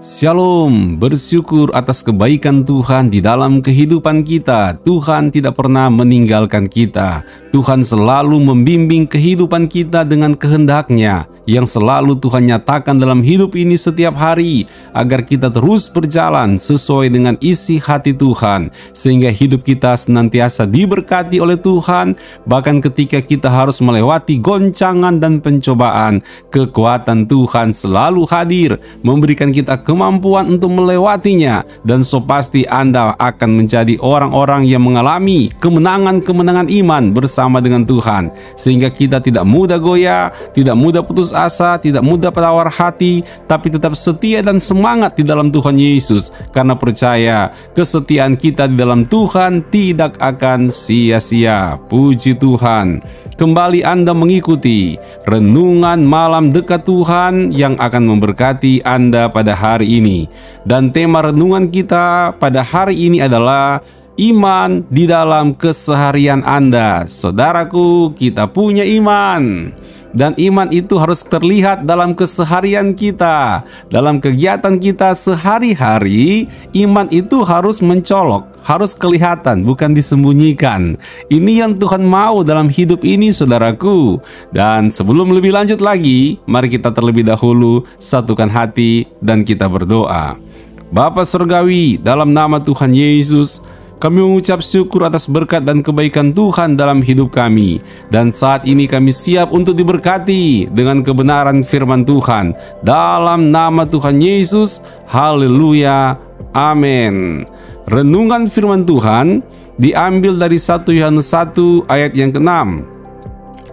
Shalom, bersyukur atas kebaikan Tuhan di dalam kehidupan kita. Tuhan tidak pernah meninggalkan kita. Tuhan selalu membimbing kehidupan kita dengan kehendak-Nya yang selalu Tuhan nyatakan dalam hidup ini setiap hari, agar kita terus berjalan sesuai dengan isi hati Tuhan, sehingga hidup kita senantiasa diberkati oleh Tuhan. Bahkan ketika kita harus melewati goncangan dan pencobaan, kekuatan Tuhan selalu hadir, memberikan kita kemampuan untuk melewatinya. Dan so pasti Anda akan menjadi orang-orang yang mengalami kemenangan-kemenangan iman bersama dengan Tuhan, sehingga kita tidak mudah goyah, tidak mudah putus asa, tidak mudah tawar hati, tapi tetap setia dan semangat di dalam Tuhan Yesus, karena percaya kesetiaan kita di dalam Tuhan tidak akan sia-sia. Puji Tuhan. Kembali Anda mengikuti renungan malam dekat Tuhan yang akan memberkati Anda pada hari ini. Dan tema renungan kita pada hari ini adalah iman di dalam keseharian Anda. Saudaraku, kita punya iman. Dan iman itu harus terlihat dalam keseharian kita, dalam kegiatan kita sehari-hari. Iman itu harus mencolok, harus kelihatan, bukan disembunyikan. Ini yang Tuhan mau dalam hidup ini, saudaraku. Dan sebelum lebih lanjut lagi, mari kita terlebih dahulu satukan hati dan kita berdoa. Bapa Surgawi, dalam nama Tuhan Yesus, kami mengucap syukur atas berkat dan kebaikan Tuhan dalam hidup kami. Dan saat ini kami siap untuk diberkati dengan kebenaran firman Tuhan. Dalam nama Tuhan Yesus, haleluya, amin. Renungan firman Tuhan diambil dari 1 Yohanes 1 ayat yang ke-6.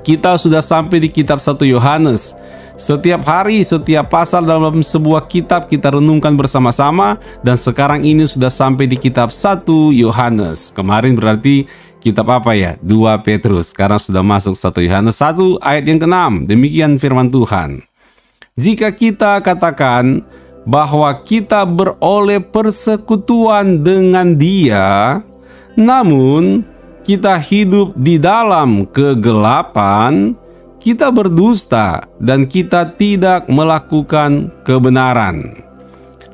Kita sudah sampai di kitab 1 Yohanes. Setiap hari, setiap pasal dalam sebuah kitab kita renungkan bersama-sama. Dan sekarang ini sudah sampai di kitab 1 Yohanes. Kemarin berarti kitab apa ya? 2 Petrus. Sekarang sudah masuk 1 Yohanes 1 ayat yang ke-6. Demikian firman Tuhan. Jika kita katakan bahwa kita beroleh persekutuan dengan Dia, namun kita hidup di dalam kegelapan, kita berdusta dan kita tidak melakukan kebenaran.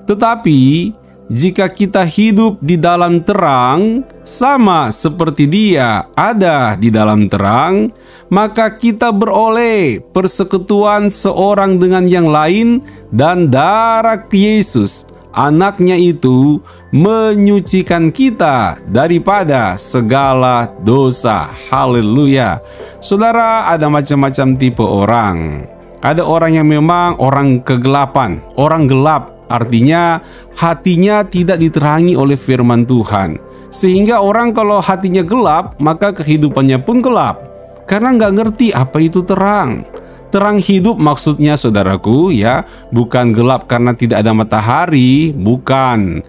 Tetapi jika kita hidup di dalam terang, sama seperti Dia ada di dalam terang, maka kita beroleh persekutuan seorang dengan yang lain, dan darah Yesus, Anaknya itu, menyucikan kita daripada segala dosa. Haleluya. Saudara, ada macam-macam tipe orang. Ada orang yang memang orang kegelapan, orang gelap. Artinya hatinya tidak diterangi oleh firman Tuhan. Sehingga orang kalau hatinya gelap, maka kehidupannya pun gelap. Karena nggak ngerti apa itu terang. Terang hidup maksudnya, saudaraku, ya, bukan gelap karena tidak ada matahari, bukan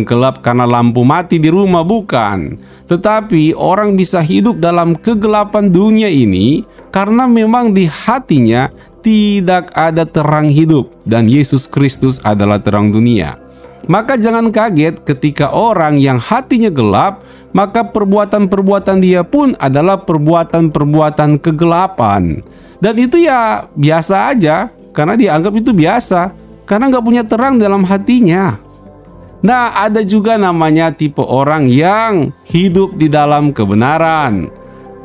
gelap karena lampu mati di rumah, bukan. Tetapi orang bisa hidup dalam kegelapan dunia ini karena memang di hatinya tidak ada terang hidup, dan Yesus Kristus adalah terang dunia. Maka jangan kaget ketika orang yang hatinya gelap, maka perbuatan-perbuatan dia pun adalah perbuatan-perbuatan kegelapan. Dan itu ya biasa aja, karena dianggap itu biasa, karena nggak punya terang dalam hatinya. Nah, ada juga namanya tipe orang yang hidup di dalam kebenaran.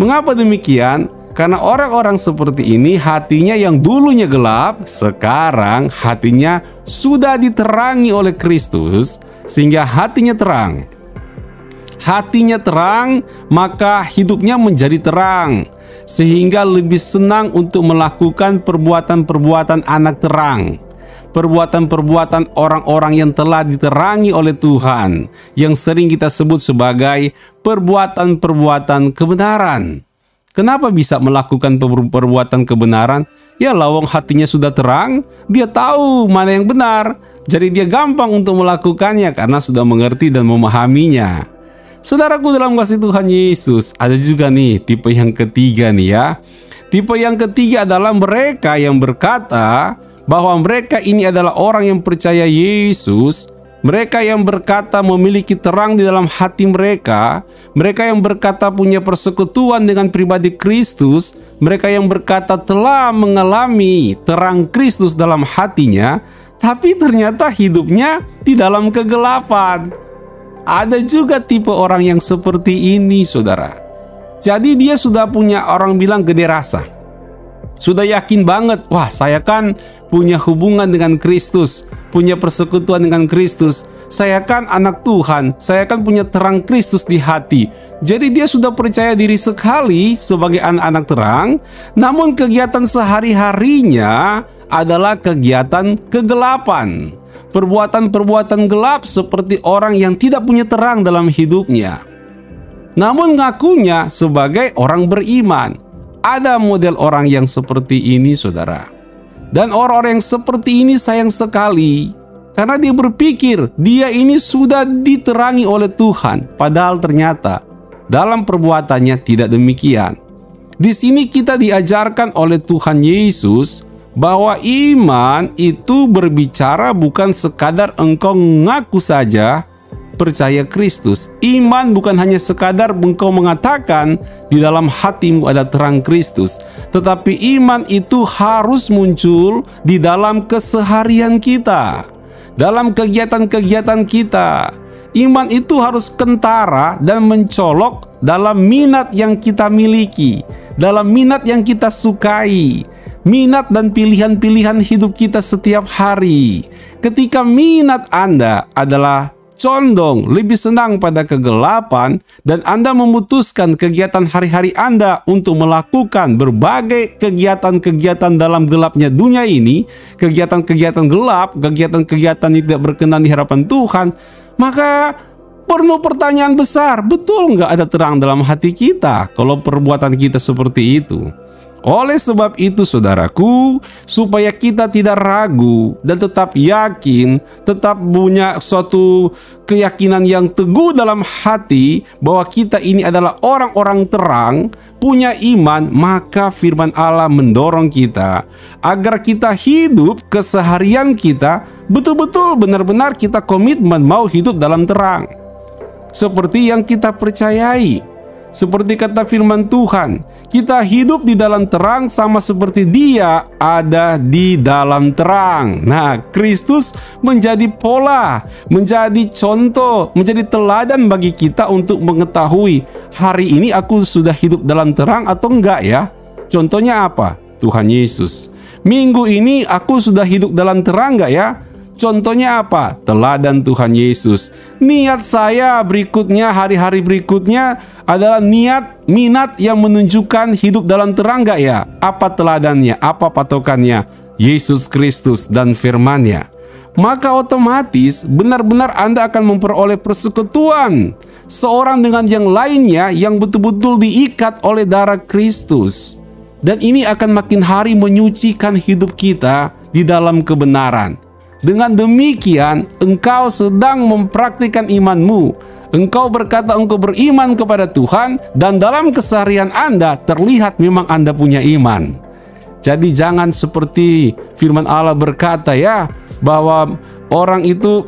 Mengapa demikian? Karena orang-orang seperti ini hatinya yang dulunya gelap, sekarang hatinya sudah diterangi oleh Kristus, sehingga hatinya terang. Hatinya terang, maka hidupnya menjadi terang, sehingga lebih senang untuk melakukan perbuatan-perbuatan anak terang, perbuatan-perbuatan orang-orang yang telah diterangi oleh Tuhan, yang sering kita sebut sebagai perbuatan-perbuatan kebenaran. Kenapa bisa melakukan perbuatan kebenaran? Ya, lawang hatinya sudah terang, dia tahu mana yang benar, jadi dia gampang untuk melakukannya karena sudah mengerti dan memahaminya. Saudaraku dalam kasih Tuhan Yesus, ada juga nih tipe yang ketiga nih ya. Tipe yang ketiga adalah mereka yang berkata bahwa mereka ini adalah orang yang percaya Yesus. Mereka yang berkata memiliki terang di dalam hati mereka. Mereka yang berkata punya persekutuan dengan pribadi Kristus. Mereka yang berkata telah mengalami terang Kristus dalam hatinya. tapi ternyata hidupnya di dalam kegelapan. Ada juga tipe orang yang seperti ini, saudara. Jadi dia sudah punya, orang bilang gede rasa, sudah yakin banget, wah saya kan punya hubungan dengan Kristus, punya persekutuan dengan Kristus, saya kan anak Tuhan, saya kan punya terang Kristus di hati. Jadi dia sudah percaya diri sekali sebagai anak-anak terang, namun kegiatan sehari-harinya adalah kegiatan kegelapan. Perbuatan-perbuatan gelap seperti orang yang tidak punya terang dalam hidupnya, namun ngakunya sebagai orang beriman. Ada model orang yang seperti ini, saudara. Dan orang-orang yang seperti ini sayang sekali, karena dia berpikir dia ini sudah diterangi oleh Tuhan, padahal ternyata dalam perbuatannya tidak demikian. Di sini kita diajarkan oleh Tuhan Yesus bahwa iman itu berbicara bukan sekadar engkau ngaku saja percaya Kristus. Iman bukan hanya sekadar engkau mengatakan di dalam hatimu ada terang Kristus, tetapi iman itu harus muncul di dalam keseharian kita, dalam kegiatan-kegiatan kita. Iman itu harus kentara dan mencolok dalam minat yang kita miliki, dalam minat yang kita sukai, minat dan pilihan-pilihan hidup kita setiap hari. Ketika minat Anda adalah condong lebih senang pada kegelapan, dan Anda memutuskan kegiatan hari-hari Anda untuk melakukan berbagai kegiatan-kegiatan dalam gelapnya dunia ini, kegiatan-kegiatan gelap, kegiatan-kegiatan yang tidak berkenan di hadapan Tuhan, maka perlu pertanyaan besar, betul nggak ada terang dalam hati kita kalau perbuatan kita seperti itu? Oleh sebab itu, saudaraku, supaya kita tidak ragu dan tetap yakin, tetap punya suatu keyakinan yang teguh dalam hati bahwa kita ini adalah orang-orang terang, punya iman, maka firman Allah mendorong kita agar kita hidup keseharian kita betul-betul benar-benar kita komitmen mau hidup dalam terang, seperti yang kita percayai. Seperti kata firman Tuhan, kita hidup di dalam terang sama seperti Dia ada di dalam terang. Nah, Kristus menjadi pola, menjadi contoh, menjadi teladan bagi kita untuk mengetahui hari ini aku sudah hidup dalam terang atau enggak ya. Contohnya apa? Tuhan Yesus. Minggu ini aku sudah hidup dalam terang enggak ya? Contohnya apa? Teladan Tuhan Yesus. Niat saya berikutnya, hari-hari berikutnya adalah minat yang menunjukkan hidup dalam terang gak ya? Apa teladannya? Apa patokannya? Yesus Kristus dan firman-Nya. Maka otomatis benar-benar Anda akan memperoleh persekutuan seorang dengan yang lainnya yang betul-betul diikat oleh darah Kristus. Dan ini akan makin hari menyucikan hidup kita di dalam kebenaran. Dengan demikian, engkau sedang mempraktikkan imanmu. Engkau berkata engkau beriman kepada Tuhan, dan dalam keseharian Anda terlihat memang Anda punya iman. Jadi jangan seperti firman Allah berkata ya, bahwa orang itu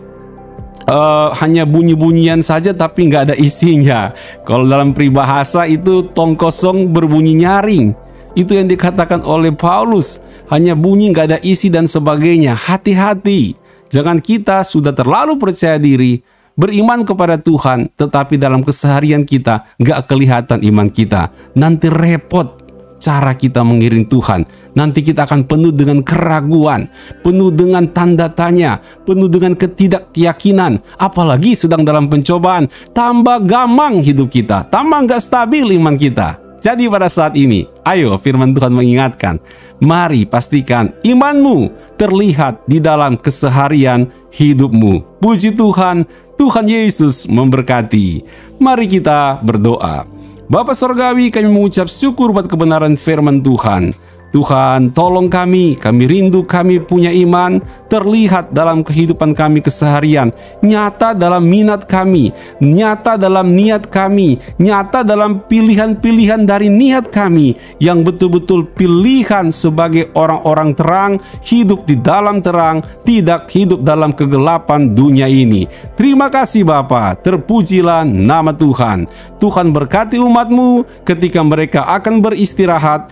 hanya bunyi-bunyian saja tapi nggak ada isinya. Kalau dalam peribahasa itu tong kosong berbunyi nyaring. Itu yang dikatakan oleh Paulus, hanya bunyi nggak ada isi dan sebagainya. Hati-hati, jangan kita sudah terlalu percaya diri, beriman kepada Tuhan, tetapi dalam keseharian kita nggak kelihatan iman kita. Nanti repot cara kita mengiring Tuhan. Nanti kita akan penuh dengan keraguan, penuh dengan tanda tanya, penuh dengan ketidakyakinan. Apalagi sedang dalam pencobaan, tambah gamang hidup kita, tambah nggak stabil iman kita. Jadi pada saat ini, ayo firman Tuhan mengingatkan, mari pastikan imanmu terlihat di dalam keseharian hidupmu. Puji Tuhan, Tuhan Yesus memberkati. Mari kita berdoa. Bapa Sorgawi, kami mengucap syukur buat kebenaran firman Tuhan. Tuhan, tolong kami rindu, kami punya iman, terlihat dalam kehidupan kami keseharian, nyata dalam minat kami, nyata dalam niat kami, nyata dalam pilihan-pilihan dari niat kami, yang betul-betul pilihan sebagai orang-orang terang, hidup di dalam terang, tidak hidup dalam kegelapan dunia ini. Terima kasih Bapa, terpujilah nama Tuhan. Tuhan berkati umat-Mu ketika mereka akan beristirahat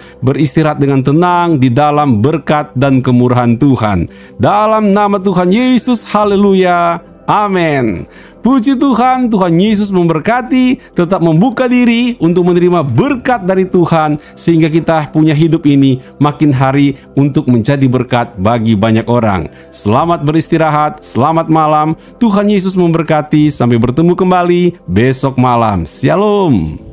dengan tenang di dalam berkat dan kemurahan Tuhan. dalam nama Tuhan Yesus. Haleluya. Amin. Puji Tuhan, Tuhan Yesus memberkati. Tetap membuka diri untuk menerima berkat dari Tuhan, sehingga kita punya hidup ini makin hari untuk menjadi berkat bagi banyak orang. Selamat beristirahat, selamat malam. Tuhan Yesus memberkati. Sampai bertemu kembali besok malam. Shalom.